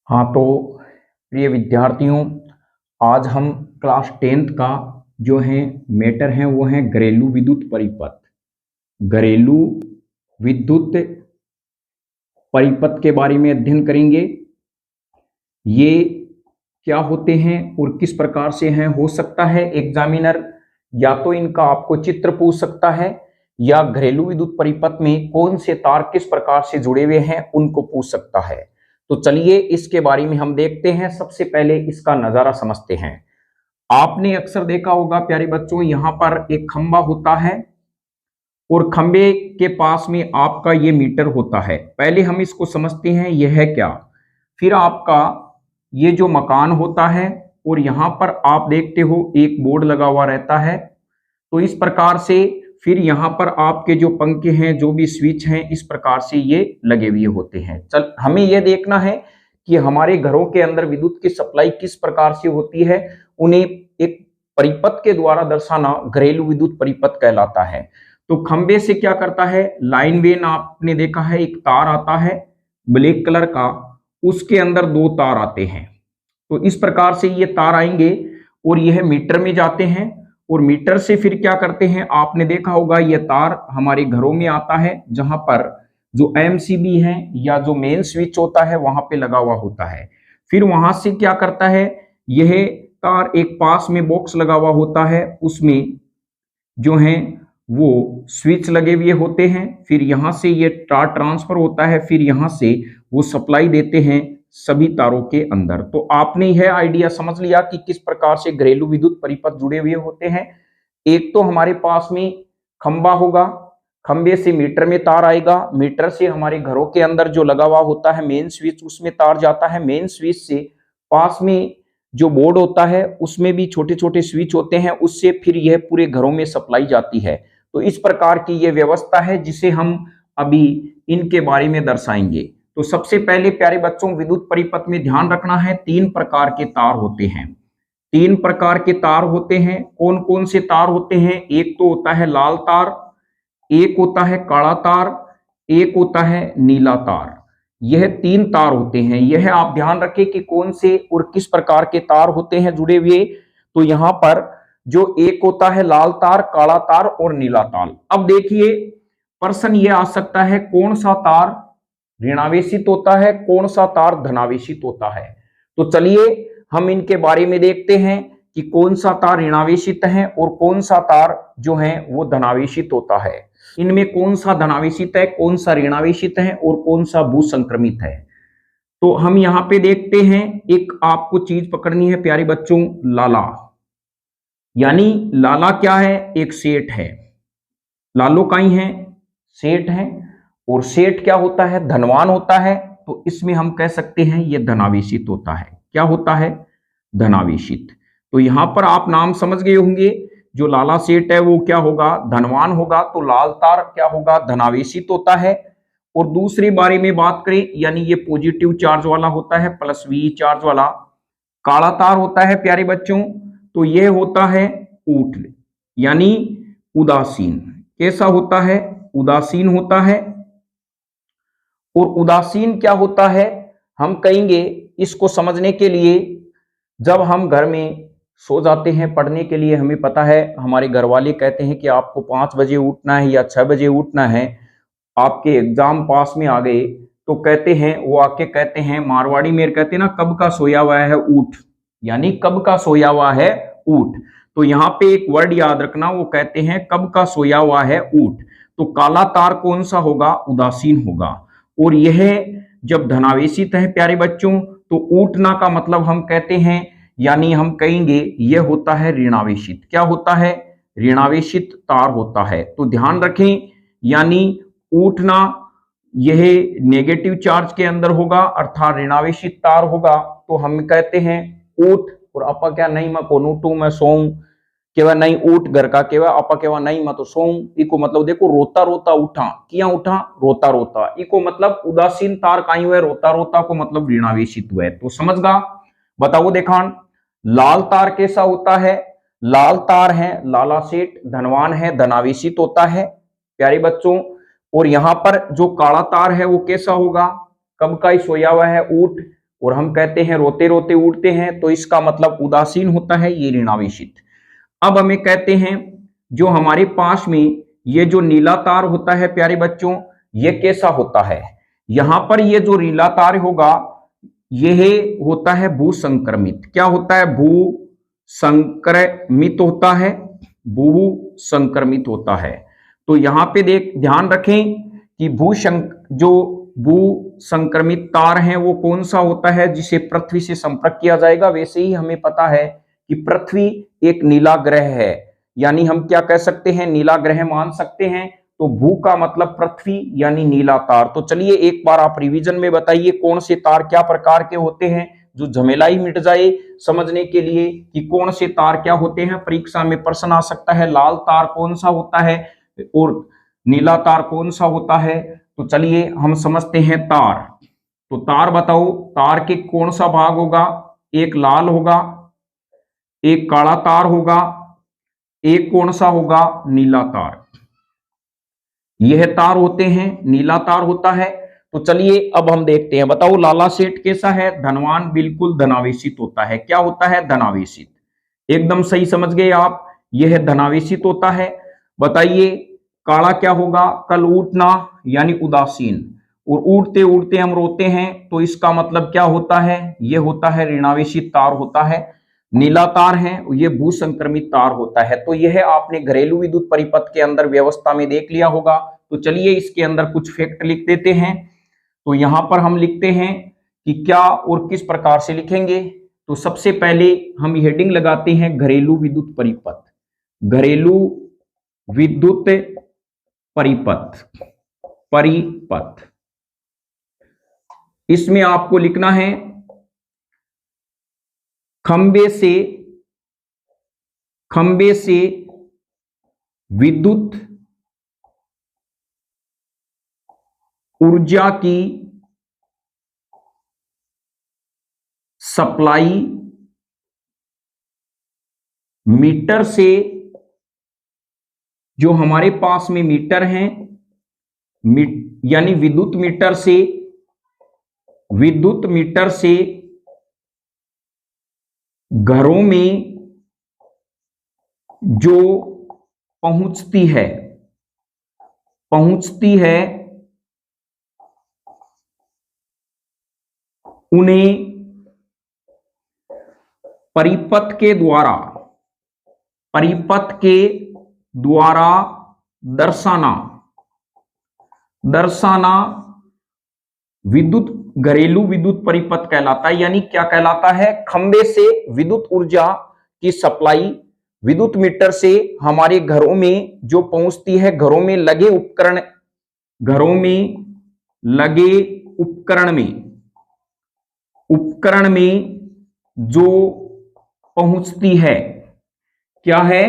हाँ तो प्रिय विद्यार्थियों, आज हम क्लास 10th का जो है मैटर है वो है घरेलू विद्युत परिपथ। घरेलू विद्युत परिपथ के बारे में अध्ययन करेंगे। ये क्या होते हैं और किस प्रकार से हैं। हो सकता है एग्जामिनर या तो इनका आपको चित्र पूछ सकता है या घरेलू विद्युत परिपथ में कौन से तार किस प्रकार से जुड़े हुए हैं उनको पूछ सकता है। तो चलिए इसके बारे में हम देखते हैं। सबसे पहले इसका नजारा समझते हैं। आपने अक्सर देखा होगा प्यारे बच्चों, यहाँ पर एक खंबा होता है और खंबे के पास में आपका ये मीटर होता है। पहले हम इसको समझते हैं यह है क्या। फिर आपका ये जो मकान होता है और यहाँ पर आप देखते हो एक बोर्ड लगा हुआ रहता है। तो इस प्रकार से फिर यहाँ पर आपके जो पंखे हैं, जो भी स्विच हैं, इस प्रकार से ये लगे हुए होते हैं। चल हमें यह देखना है कि हमारे घरों के अंदर विद्युत की सप्लाई किस प्रकार से होती है। उन्हें एक परिपथ के द्वारा दर्शाना घरेलू विद्युत परिपथ कहलाता है। तो खंबे से क्या करता है, लाइन वेन आपने देखा है, एक तार आता है ब्लैक कलर का, उसके अंदर दो तार आते हैं। तो इस प्रकार से ये तार आएंगे और यह मीटर में जाते हैं और मीटर से फिर क्या करते हैं, आपने देखा होगा यह तार हमारे घरों में आता है, जहां पर जो एमसीबी है या जो मेन स्विच होता है वहां पे लगा हुआ होता है। फिर वहां से क्या करता है, यह तार एक पास में बॉक्स लगा हुआ होता है, उसमें जो है वो स्विच लगे हुए होते हैं। फिर यहां से ये तार ट्रांसफर होता है, फिर यहां से वो सप्लाई देते हैं सभी तारों के अंदर। तो आपने यह आइडिया समझ लिया कि किस प्रकार से घरेलू विद्युत परिपथ जुड़े हुए होते हैं। एक तो हमारे पास में खंबा होगा, खंबे से मीटर में तार आएगा, मीटर से हमारे घरों के अंदर जो लगा हुआ होता है मेन स्विच, उसमें तार जाता है, मेन स्विच से पास में जो बोर्ड होता है उसमें भी छोटे छोटे स्विच होते हैं, उससे फिर यह पूरे घरों में सप्लाई जाती है। तो इस प्रकार की यह व्यवस्था है जिसे हम अभी इनके बारे में दर्शाएंगे। तो सबसे पहले प्यारे बच्चों, विद्युत परिपथ में ध्यान रखना है तीन प्रकार के तार होते हैं। तीन प्रकार के तार होते हैं। कौन कौन से तार होते हैं, एक तो होता है लाल तार, एक होता है काला तार, एक होता है नीला तार। यह तीन तार होते हैं। यह आप ध्यान रखें कि कौन से और किस प्रकार के तार होते हैं जुड़े हुए। तो यहां पर जो एक होता है लाल तार, काला तार और नीला तार। अब देखिए प्रश्न यह आ सकता है कौन सा तार ऋणावेशित होता है, कौन सा तार धनावेशित होता है। तो चलिए हम इनके बारे में देखते हैं कि कौन सा तार ऋणावेशित है और कौन सा तार जो है वो धनावेशित होता है। इनमें कौन सा धनावेशित है, कौन सा ऋणावेशित है और कौन सा भू संक्रमित है। तो हम यहाँ पे देखते हैं, एक आपको चीज पकड़नी है प्यारे बच्चों, लाला। यानी लाला क्या है, एक सेठ है। लालो काई है, सेठ है। और सेठ क्या होता है, धनवान होता है। तो इसमें हम कह सकते हैं यह धनावेशित होता है। क्या होता है, धनावेशित। तो यहां पर आप नाम समझ गए होंगे, जो लाला सेठ है वो क्या होगा, धनवान होगा। तो लाल तार क्या होगा, धनावेशित होता है। और दूसरी बारे में बात करें, यानी ये पॉजिटिव चार्ज वाला होता है, प्लस वी चार्ज वाला। काला तार होता है प्यारे बच्चों, तो यह होता है ऊठ, यानी उदासीन। कैसा होता है, उदासीन होता है। और उदासीन क्या होता है, हम कहेंगे इसको समझने के लिए, जब हम घर में सो जाते हैं पढ़ने के लिए, हमें पता है हमारे घर वाले कहते हैं कि आपको 5 बजे उठना है या 6 बजे उठना है, आपके एग्जाम पास में आ गए तो कहते हैं, वो आके कहते हैं, मारवाड़ी में कहते हैं ना, कब का सोया हुआ है ऊठ, यानी कब का सोया हुआ है ऊठ। तो यहाँ पे एक वर्ड याद रखना, वो कहते हैं कब का सोया हुआ है ऊठ। तो काला तार कौन सा होगा, उदासीन होगा। और यह जब धनावेशित है प्यारे बच्चों, तो ऊठना का मतलब हम कहते हैं, यानी हम कहेंगे यह होता है ऋणावेशित। क्या होता है, ऋणावेशित तार होता है। तो ध्यान रखें, यानी ऊठना यह नेगेटिव चार्ज के अंदर होगा, अर्थात ऋणावेशित तार होगा। तो हम कहते हैं ऊठ, और अपा क्या नहीं मैं कोनू टू मैं सोऊं, केवा नहीं ऊठ घर का, केवा अपा केवा नहीं मैं तो सोऊं। इको मतलब देखो, रोता रोता उठा, किया उठा, रोता रोता। इको मतलब उदासीन तार काई हुए, रोता रोता को मतलब ऋणावेशित हुए। तो समझ गा, बताओ देखान। लाल तार कैसा होता है, लाल तार है लाला सेठ, धनवान है, धनावेशित होता है प्यारे बच्चों। और यहां पर जो काला तार है वो कैसा होगा, कब का ही सोया हुआ है ऊठ, और हम कहते हैं रोते रोते उड़ते हैं, तो इसका मतलब उदासीन होता है, ये ऋणावेशित। अब हमें कहते हैं जो हमारे पास में ये जो नीला तार होता है प्यारे बच्चों, ये कैसा होता है? यहां पर ये जो नीला तार होगा यह होता है भू संक्रमित। क्या होता है? भू संक्रमित होता है, भू संक्रमित होता है। तो यहां पे ध्यान रखें कि जो भू संक्रमित तार हैं वो कौन सा होता है जिसे पृथ्वी से संपर्क किया जाएगा। वैसे ही हमें पता है कि पृथ्वी एक नीला ग्रह है, यानी हम क्या कह सकते हैं? नीला ग्रह मान सकते हैं। तो भू का मतलब पृथ्वी यानी नीला तार। तो चलिए एक बार आप रिवीजन में बताइए कौन से तार क्या प्रकार के होते हैं, जो झमेला ही मिट जाए समझने के लिए कि कौन से तार क्या होते हैं। परीक्षा में प्रश्न आ सकता है लाल तार कौन सा होता है और नीला तार कौन सा होता है। तो चलिए हम समझते हैं तार। तो तार बताओ, तार के कौन सा भाग होगा? एक लाल होगा, एक काला तार होगा, एक कौन सा होगा? नीला तार। यह तार होते हैं, नीला तार होता है। तो चलिए अब हम देखते हैं, बताओ लाला सेठ कैसा है? धनवान, बिल्कुल धनावेशित होता है। क्या होता है? धनावेशित। एकदम सही समझ गए आप, यह धनावेशित होता है। बताइए काला क्या होगा? कल उठना यानी उदासीन, और उड़ते उड़ते हम रोते हैं, तो इसका मतलब क्या होता है? यह होता है ऋणावेशित तार होता है। नीला तार है, यह भू संक्रमित तार होता है। तो यह आपने घरेलू विद्युत परिपथ के अंदर व्यवस्था में देख लिया होगा। तो चलिए इसके अंदर कुछ फैक्ट लिख देते हैं। तो यहां पर हम लिखते हैं कि क्या और किस प्रकार से लिखेंगे। तो सबसे पहले हम हेडिंग लगाते हैं घरेलू विद्युत परिपथ। घरेलू विद्युत परिपथ, परिपथ। इसमें आपको लिखना है खंबे से विद्युत ऊर्जा की सप्लाई मीटर से, जो हमारे पास में मीटर हैं, यानी विद्युत मीटर से घरों में जो पहुंचती है उन्हें परिपथ के द्वारा दर्शाना घरेलू विद्युत परिपथ कहलाता है। यानी क्या कहलाता है? खंबे से विद्युत ऊर्जा की सप्लाई विद्युत मीटर से हमारे घरों में जो पहुंचती है, घरों में लगे उपकरण में जो पहुंचती है, क्या है?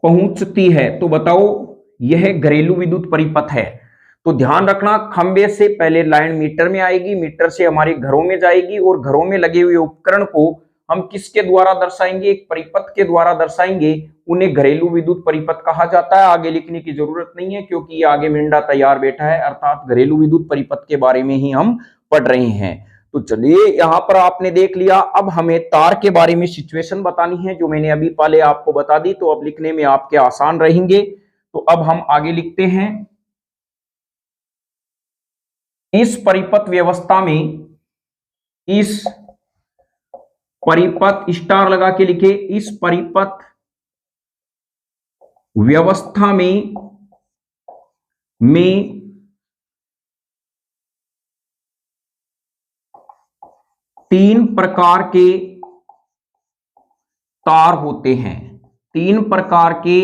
पहुंचती है। तो बताओ यह घरेलू विद्युत परिपथ है। तो ध्यान रखना, खंबे से पहले लाइन मीटर में आएगी, मीटर से हमारे घरों में जाएगी, और घरों में लगे हुए उपकरण को हम किसके द्वारा दर्शाएंगे? एक परिपथ के द्वारा दर्शाएंगे। उन्हें घरेलू विद्युत परिपथ कहा जाता है। आगे लिखने की जरूरत नहीं है क्योंकि ये आगे मिंडा तैयार बैठा है, अर्थात घरेलू विद्युत परिपथ के बारे में ही हम पढ़ रहे हैं। तो चलिए यहां पर आपने देख लिया। अब हमें तार के बारे में सिचुएशन बतानी है, जो मैंने अभी पहले आपको बता दी, तो अब लिखने में आपके आसान रहेंगे। तो अब हम आगे लिखते हैं, इस परिपथ व्यवस्था में, इस परिपथ स्टार लगा के लिखे, इस परिपथ व्यवस्था में तीन प्रकार के तार होते हैं। तीन प्रकार के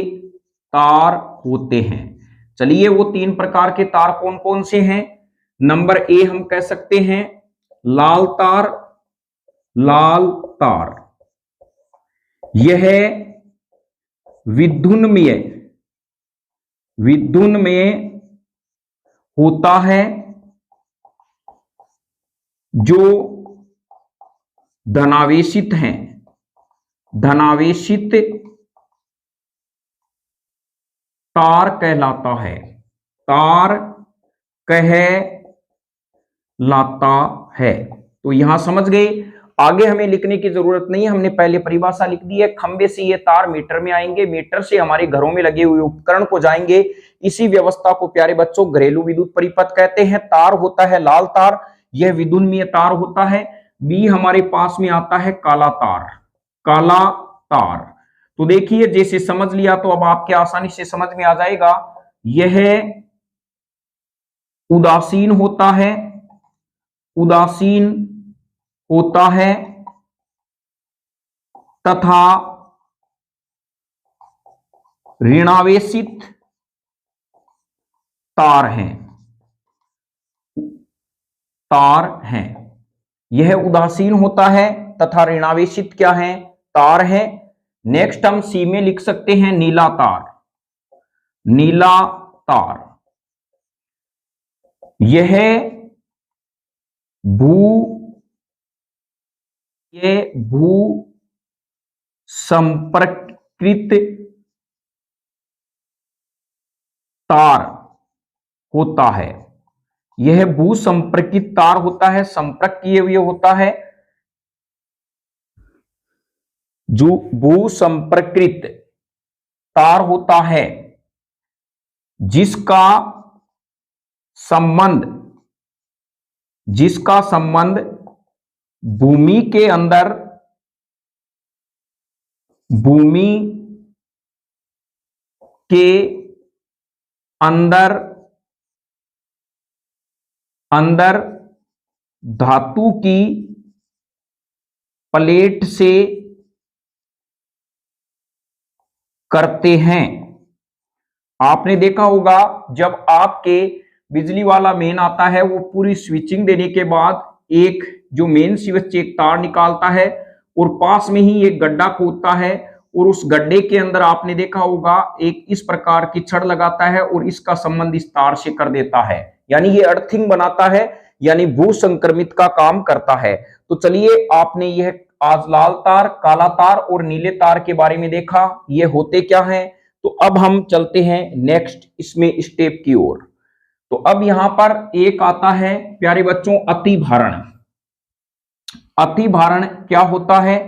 तार होते हैं। चलिए वो तीन प्रकार के तार कौन कौन से हैं? नंबर ए हम कह सकते हैं लाल तार। लाल तार यह विद्युन में होता है, जो धनावेशित हैं। धनावेशित तार कहलाता है। तार कहलाता है। तो यहां समझ गए, आगे हमें लिखने की जरूरत नहीं है, हमने पहले परिभाषा लिख दी है। खंबे से ये तार मीटर में आएंगे, मीटर से हमारे घरों में लगे हुए उपकरण को जाएंगे। इसी व्यवस्था को प्यारे बच्चों घरेलू विद्युत परिपथ कहते हैं। तार होता है लाल तार, यह विद्युन्मीय तार होता है। बी हमारे पास में आता है काला तार, काला तार। तो देखिए जैसे समझ लिया तो अब आपके आसानी से समझ में आ जाएगा। यह उदासीन होता है, उदासीन होता है तथा ऋणावेशित तार हैं, तार हैं। यह उदासीन होता है तथा ऋणावेशित क्या है, तार है। नेक्स्ट हम सी में लिख सकते हैं नीला तार, नीला तार। यह भू संपर्कित तार होता है, यह भू संपर्कित तार होता है, संपर्क किए हुए होता है। जो भू संपर्कित तार होता है जिसका संबंध भूमि के अंदर, भूमि के अंदर धातु की प्लेट से करते हैं। आपने देखा होगा जब आपके बिजली वाला मेन आता है, वो पूरी स्विचिंग देने के बाद एक जो मेन स्विच एक तार निकालता है और पास में ही एक गड्ढा खोदता है, और उस गड्ढे के अंदर आपने देखा होगा एक इस प्रकार की छड़ लगाता है और इसका संबंध इस तार से कर देता है, यानी ये अर्थिंग बनाता है, यानी भू संक्रमित का काम करता है। तो चलिए, आपने यह आज लाल तार, काला तार और नीले तार के बारे में देखा, ये होते क्या हैं। तो अब हम चलते हैं नेक्स्ट इसमें स्टेप की ओर। तो अब यहां पर एक आता है प्यारे बच्चों अतिभारण। अतिभारण क्या होता है,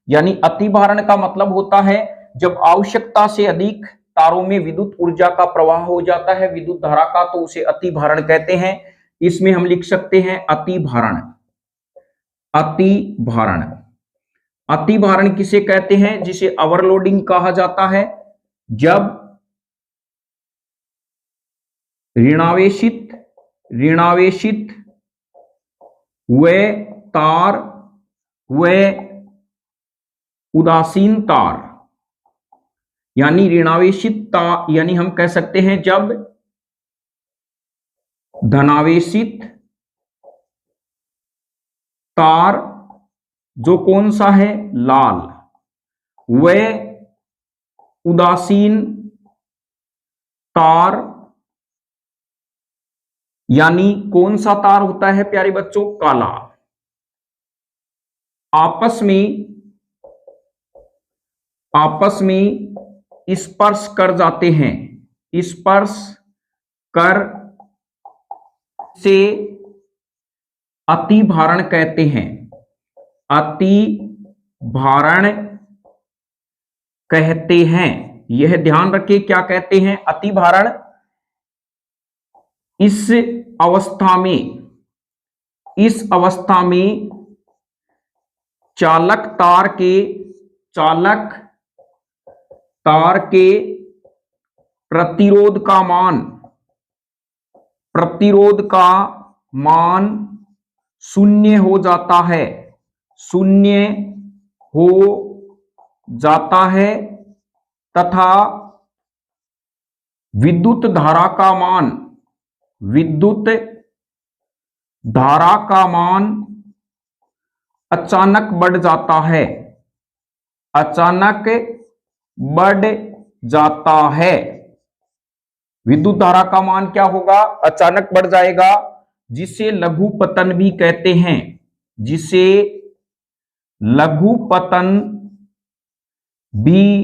यानी अतिभारण का मतलब होता है जब आवश्यकता से अधिक तारों में विद्युत ऊर्जा का प्रवाह हो जाता है, विद्युत धारा का, तो उसे अतिभारण कहते हैं। इसमें हम लिख सकते हैं अतिभारण। अतिभारण, अतिभारण किसे कहते हैं, जिसे ओवरलोडिंग कहा जाता है। जब ऋणावेशित व तार व उदासीन तार, यानी ऋणावेशित तार, यानी हम कह सकते हैं जब धनावेशित तार जो कौन सा है, लाल, व उदासीन तार, यानी कौन सा तार होता है प्यारे बच्चों, काला, आपस में स्पर्श कर जाते हैं, स्पर्श कर से अतिभारण कहते हैं, अतिभारण कहते हैं। यह ध्यान रखिए क्या कहते हैं, अतिभारण। इस अवस्था में चालक तार के प्रतिरोध का मान शून्य हो जाता है, शून्य हो जाता है तथा विद्युत धारा का मान अचानक बढ़ जाता है, अचानक बढ़ जाता है। विद्युत धारा का मान क्या होगा, अचानक बढ़ जाएगा, जिसे लघु पतन भी कहते हैं, जिसे लघु पतन भी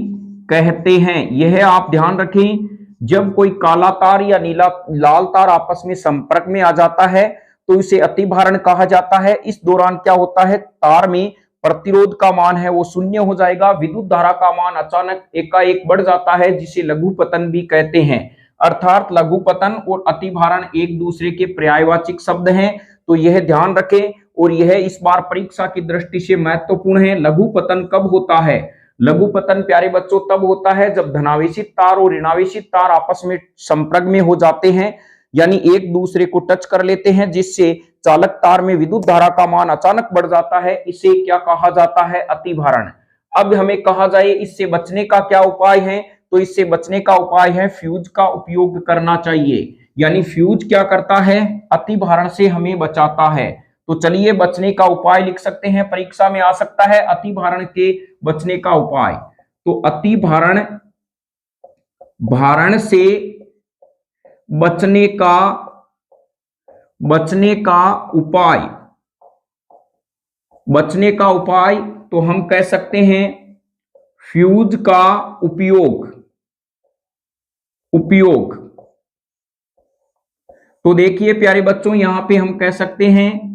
कहते हैं। यह आप ध्यान रखें, जब कोई काला तार या लाल तार आपस में संपर्क में आ जाता है तो इसे अतिभारण कहा जाता है। इस दौरान क्या होता है, तार में प्रतिरोध का मान है वो शून्य हो जाएगा, विद्युत धारा का मान अचानक एकाएक बढ़ जाता है, जिसे लघुपतन भी कहते हैं। अर्थात लघुपतन और अतिभारण एक दूसरे के पर्यायवाची शब्द हैं, तो यह ध्यान रखें और यह इस बार परीक्षा की दृष्टि से महत्वपूर्ण है। लघुपतन कब होता है? लघुपतन प्यारे बच्चों तब होता है जब धनावेशित तार और ऋणावेशित तार आपस में संपर्क में हो जाते हैं, यानी एक दूसरे को टच कर लेते हैं, जिससे चालक तार में विद्युत धारा का मान अचानक बढ़ जाता है। इसे क्या कहा जाता है? अतिभारण। अब हमें कहा जाए इससे बचने का क्या उपाय है, तो इससे बचने का उपाय है फ्यूज का उपयोग करना चाहिए। यानी फ्यूज क्या करता है? अतिभारण से हमें बचाता है। तो चलिए बचने का उपाय लिख सकते हैं, परीक्षा में आ सकता है अतिभारण के बचने का उपाय। तो अतिभारण भारण से बचने का उपाय तो हम कह सकते हैं फ्यूज का उपयोग। तो देखिए प्यारे बच्चों, यहां पे हम कह सकते हैं,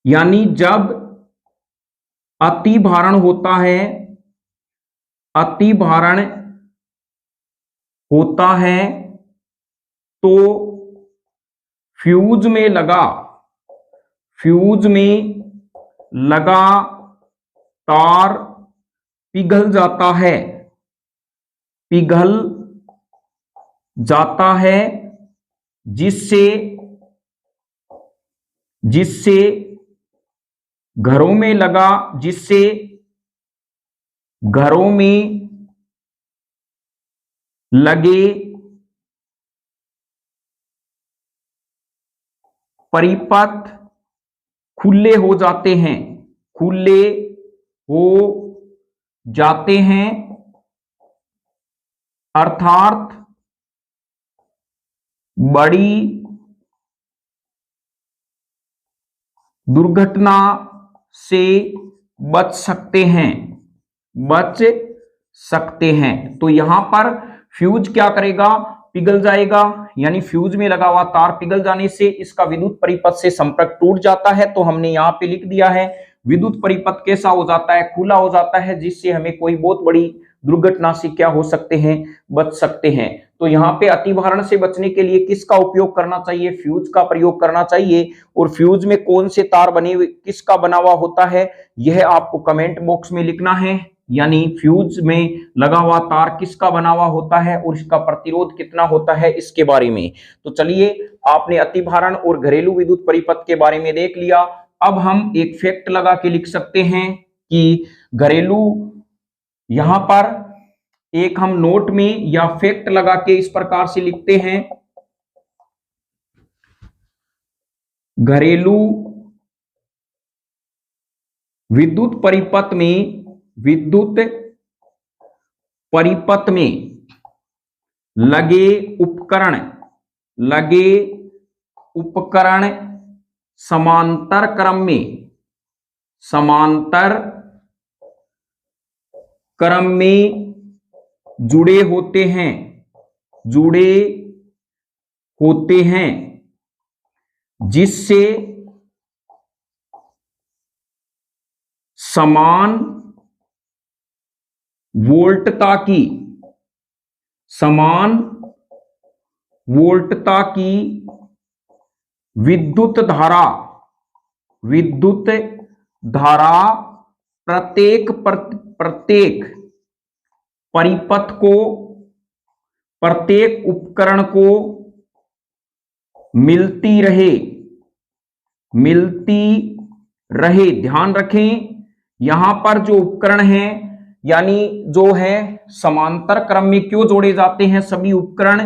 यानी जब अतिभारण होता है तो फ्यूज में लगा तार पिघल जाता है, जिससे घरों में लगे परिपथ खुले हो जाते हैं, अर्थात बड़ी दुर्घटना से बच सकते हैं। तो यहां पर फ्यूज क्या करेगा? पिघल जाएगा, यानी फ्यूज में लगा हुआ तार पिघल जाने से इसका विद्युत परिपथ से संपर्क टूट जाता है। तो हमने यहां पे लिख दिया है विद्युत परिपथ कैसा हो जाता है? खुला हो जाता है, जिससे हमें कोई बहुत बड़ी दुर्घटना से क्या हो सकते हैं? बच सकते हैं। तो यहाँ पे अतिभारण से बचने के लिए किसका उपयोग करना चाहिए? फ्यूज का प्रयोग करना चाहिए। और फ्यूज में कौन से तार बने हुए, किसका बना हुआ होता है, यह आपको कमेंट बॉक्स में लिखना है। यानी फ्यूज में लगा हुआ तार किसका बना हुआ होता है और इसका प्रतिरोध कितना होता है, इसके बारे में। तो चलिए, आपने अतिभारण और घरेलू विद्युत परिपथ के बारे में देख लिया। अब हम एक फैक्ट लगा के लिख सकते हैं कि घरेलू, यहां पर एक हम नोट में या फैक्ट लगा के इस प्रकार से लिखते हैं, घरेलू विद्युत परिपथ में लगे उपकरण समांतर क्रम में जुड़े होते हैं, जिससे समान वोल्टता की विद्युत धारा प्रत्येक परिपथ को, प्रत्येक उपकरण को मिलती रहे। ध्यान रखें, यहां पर जो उपकरण हैं, यानी जो है समांतर क्रम में क्यों जोड़े जाते हैं सभी उपकरण?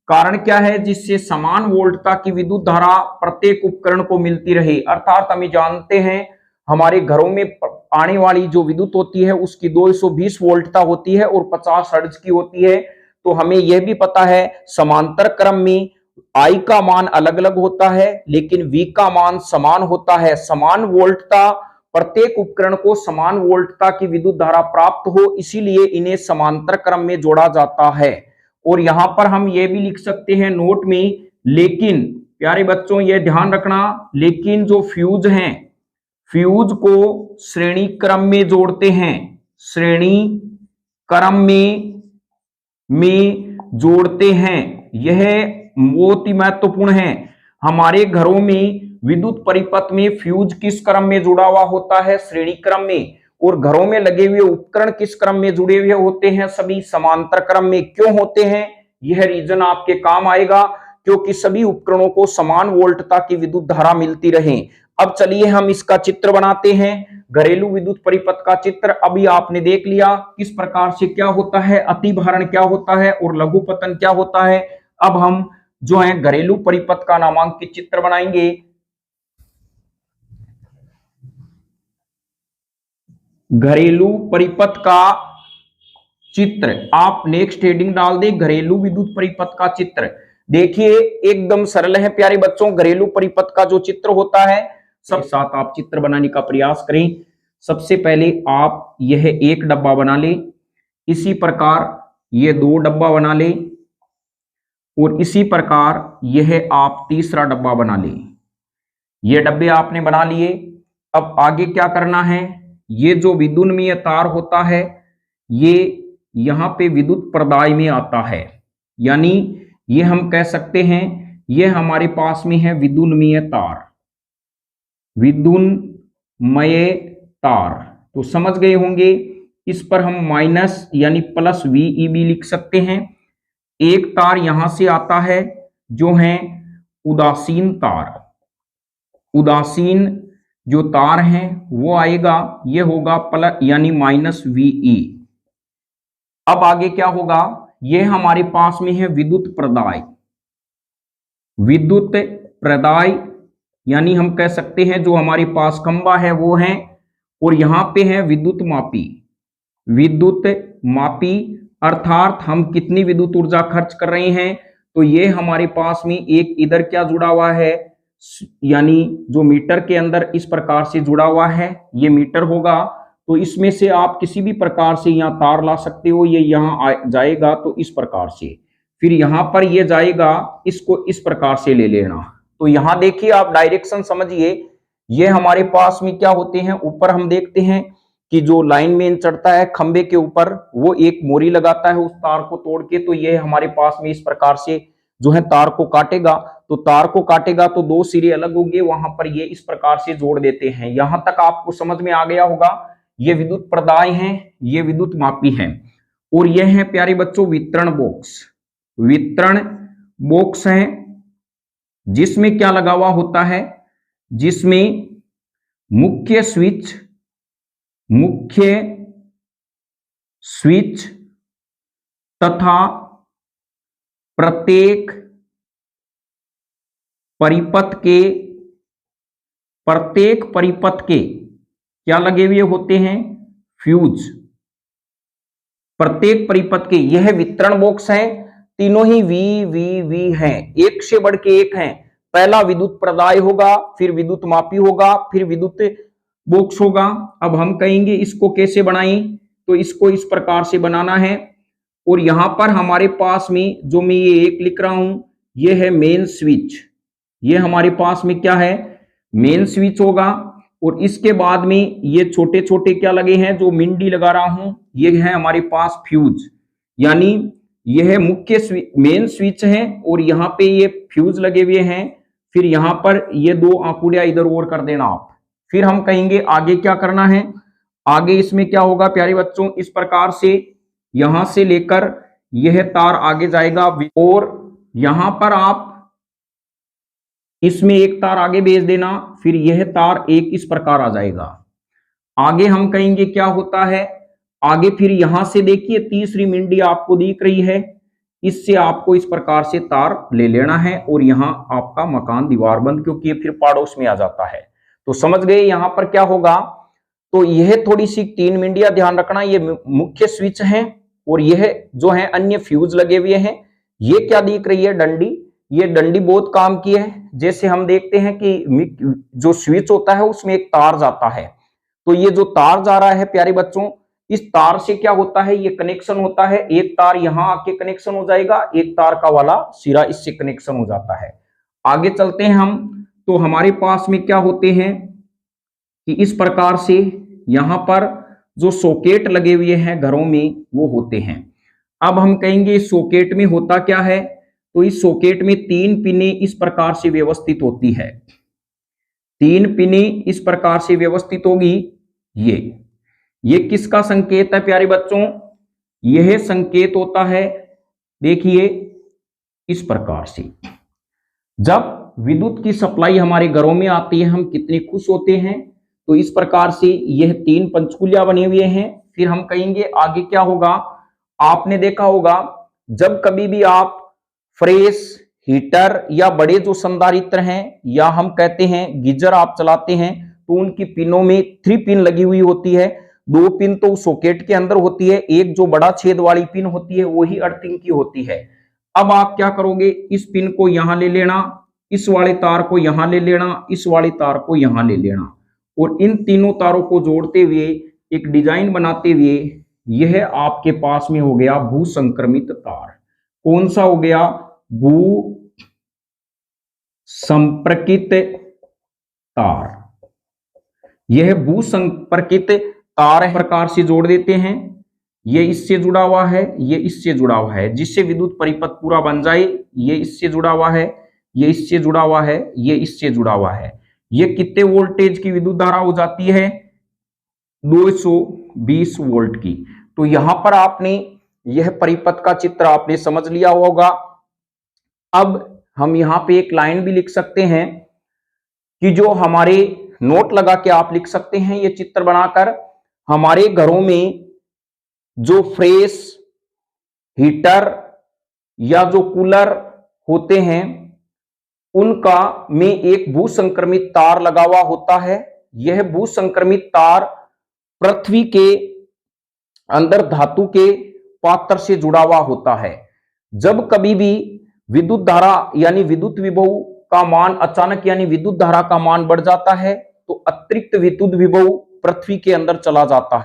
कारण क्या है? जिससे समान वोल्टता की विद्युत धारा प्रत्येक उपकरण को मिलती रहे। अर्थात हम जानते हैं हमारे घरों में आने वाली जो विद्युत होती है उसकी 220 वोल्टता होती है और 50 हर्ट्ज की होती है। तो हमें यह भी पता है समांतर क्रम में I का मान अलग अलग होता है, लेकिन V का मान समान होता है। समान वोल्टता, प्रत्येक उपकरण को समान वोल्टता की विद्युत धारा प्राप्त हो, इसीलिए इन्हें समांतर क्रम में जोड़ा जाता है। और यहां पर हम यह भी लिख सकते हैं नोट में, लेकिन प्यारे बच्चों ये ध्यान रखना, लेकिन जो फ्यूज हैं, फ्यूज को श्रेणी क्रम में जोड़ते हैं, श्रेणी क्रम में जोड़ते हैं। यह बहुत ही महत्वपूर्ण है। हमारे घरों में विद्युत परिपथ में फ्यूज किस क्रम में जुड़ा हुआ होता है? श्रेणी क्रम में। और घरों में लगे हुए उपकरण किस क्रम में जुड़े हुए होते हैं? सभी समांतर क्रम में। क्यों होते हैं? यह रीजन आपके काम आएगा, क्योंकि सभी उपकरणों को समान वोल्टता की विद्युत धारा मिलती रहे। अब चलिए हम इसका चित्र बनाते हैं, घरेलू विद्युत परिपथ का चित्र। अभी आपने देख लिया किस प्रकार से क्या होता है, अतिभारण क्या होता है और लघुपतन क्या होता है। अब हम जो है घरेलू परिपथ का नामांकित चित्र बनाएंगे। घरेलू परिपथ का चित्र, आप नेक्स्ट हेडिंग डाल दे, घरेलू विद्युत परिपथ का चित्र। देखिए एकदम सरल है प्यारे बच्चों, घरेलू परिपथ का जो चित्र होता है, सब साथ आप चित्र बनाने का प्रयास करें। सबसे पहले आप यह एक डब्बा बना ले, इसी प्रकार यह 2 डब्बा बना ले, और इसी प्रकार यह आप तीसरा डब्बा बना ले। ये डब्बे आपने बना लिए। अब आगे क्या करना है, ये जो विद्युन्मीय तार होता है ये यहां पे विद्युत प्रदाय में आता है, यानी ये हम कह सकते हैं ये हमारे पास में है विद्युन्मीय तार, विद्युन्मय तार। तो समझ गए होंगे, इस पर हम माइनस यानी प्लस VEB लिख सकते हैं। एक तार यहां से आता है जो है उदासीन तार, उदासीन जो तार है वो आएगा, ये होगा प्लस यानी माइनस VE। अब आगे क्या होगा, ये हमारे पास में है विद्युत प्रदाय, विद्युत प्रदाय यानी हम कह सकते हैं जो हमारे पास खंबा है वो है, और यहां पे है विद्युत मापी, विद्युत मापी अर्थात हम कितनी विद्युत ऊर्जा खर्च कर रहे हैं। तो ये हमारे पास में एक इधर क्या जुड़ा हुआ है, यानी जो मीटर के अंदर इस प्रकार से जुड़ा हुआ है ये मीटर होगा। तो इसमें से आप किसी भी प्रकार से यहाँ तार ला सकते हो, ये यहाँ जाएगा तो इस प्रकार से, फिर यहाँ पर ये जाएगा, इसको इस प्रकार से ले लेना। तो यहाँ देखिए आप डायरेक्शन समझिए, ये हमारे पास में क्या होते हैं, ऊपर हम देखते हैं कि जो लाइन में चढ़ता है खंबे के ऊपर वो एक मोरी लगाता है उस तार को तोड़ के। तो ये हमारे पास में इस प्रकार से जो है तार को काटेगा, तो तार को काटेगा तो 2 सिरे अलग होंगे, वहां पर ये इस प्रकार से जोड़ देते हैं। यहां तक आपको समझ में आ गया होगा। ये विद्युत प्रदाय हैं, ये विद्युत मापी हैं, और ये है प्यारे बच्चों वितरण बॉक्स। वितरण बॉक्स है जिसमें क्या लगा हुआ होता है, जिसमें मुख्य स्विच तथा प्रत्येक परिपथ के क्या लगे हुए होते हैं, फ्यूज। प्रत्येक परिपथ के यह वितरण बॉक्स है, तीनों ही वी हैं, एक से बढ़ के एक हैं। पहला विद्युत प्रदाय होगा, फिर विद्युत मापी होगा, फिर विद्युत बॉक्स होगा। अब हम कहेंगे इसको कैसे बनाएं, तो इसको इस प्रकार से बनाना है, और यहां पर हमारे पास में जो मैं ये एक लिख रहा हूं ये है मेन स्विच, ये हमारे पास में क्या है, मेन स्विच होगा। और इसके बाद में ये छोटे छोटे क्या लगे हैं, जो मिंडी लगा रहा हूं ये है हमारे पास फ्यूज, यानी यह मुख्य मेन स्विच है और यहाँ पे ये फ्यूज लगे हुए हैं। फिर यहाँ पर ये 2 आंकुड़ियां इधर और कर देना आप। फिर हम कहेंगे आगे क्या करना है, आगे इसमें क्या होगा प्यारे बच्चों, इस प्रकार से यहां से लेकर यह तार आगे जाएगा, और यहां पर आप इसमें एक तार आगे भेज देना, फिर यह तार एक इस प्रकार आ जाएगा। आगे हम कहेंगे क्या होता है, आगे फिर यहां से देखिए तीसरी मिंडी आपको दिख रही है, इससे आपको इस प्रकार से तार ले लेना है, और यहां आपका मकान दीवार बंद, क्योंकि ये फिर पड़ोस में आ जाता है। तो समझ गए यहां पर क्या होगा। तो यह थोड़ी सी 3 मिंडियां ध्यान रखना, ये मुख्य स्विच है, और यह जो है अन्य फ्यूज लगे हुए हैं। ये क्या दिख रही है, डंडी, ये डंडी बहुत काम की है। जैसे हम देखते हैं कि जो स्विच होता है उसमें एक तार जाता है, तो ये जो तार जा रहा है प्यारे बच्चों, इस तार से क्या होता है, ये कनेक्शन होता है। एक तार यहां आके कनेक्शन हो जाएगा, एक तार का वाला सिरा इससे कनेक्शन हो जाता है। आगे चलते हैं हम, तो हमारे पास में क्या होते हैं कि इस प्रकार से यहां पर जो सॉकेट लगे हुए हैं घरों में वो होते हैं। अब हम कहेंगे इस सॉकेट में होता क्या है, तो इस सॉकेट में 3 पिनें इस प्रकार से व्यवस्थित होती है, 3 पिनें इस प्रकार से व्यवस्थित होगी। ये किसका संकेत है प्यारे बच्चों, यह संकेत होता है, देखिए इस प्रकार से जब विद्युत की सप्लाई हमारे घरों में आती है हम कितने खुश होते हैं। तो इस प्रकार से यह 3 पंचकुलियां बने हुए हैं। फिर हम कहेंगे आगे क्या होगा, आपने देखा होगा जब कभी भी आप फ्रेश, हीटर या बड़े जो संधारित्र हैं या हम कहते हैं गीजर आप चलाते हैं तो उनकी पिनों में 3 पिन लगी हुई होती है। 2 पिन तो सॉकेट के अंदर होती है, एक जो बड़ा छेद वाली पिन होती है वही अर्थिंग की होती है। अब आप क्या करोगे, इस पिन को यहां ले लेना, इस वाले तार को यहां ले लेना, इस वाले तार को यहां ले लेना और इन तीनों तारों को जोड़ते हुए एक डिजाइन बनाते हुए यह आपके पास में हो गया भू संक्रमित तार। कौन सा हो गया, भू संपर्कित तार। यह भू संपर्कित तार प्रकार से जोड़ देते हैं, ये इससे जुड़ा हुआ है, ये इससे जुड़ा हुआ है, जिससे विद्युत परिपथ पूरा बन जाए। ये इससे जुड़ा हुआ है, ये इससे जुड़ा हुआ है, ये इससे जुड़ा हुआ है। ये कितने वोल्टेज की विद्युत धारा हो जाती है, 220 वोल्ट की। तो यहां पर आपने यह परिपथ का चित्र आपने समझ लिया होगा। अब हम यहां पे एक लाइन भी लिख सकते हैं कि जो हमारे नोट लगा के आप लिख सकते हैं ये चित्र बनाकर, हमारे घरों में जो फ्रेश, हीटर या जो कूलर होते हैं उनका में एक भू संक्रमित तार लगा हुआ होता है। यह भू संक्रमित तार पृथ्वी के अंदर धातु के पात्र से जुड़ा हुआ होता है। जब कभी भी विद्युत धारा यानी विद्युत विभव का मान अचानक यानी विद्युत धारा का मान बढ़ जाता है तो अतिरिक्त विद्युत विभव पृथ्वी के अंदर चला जाता है।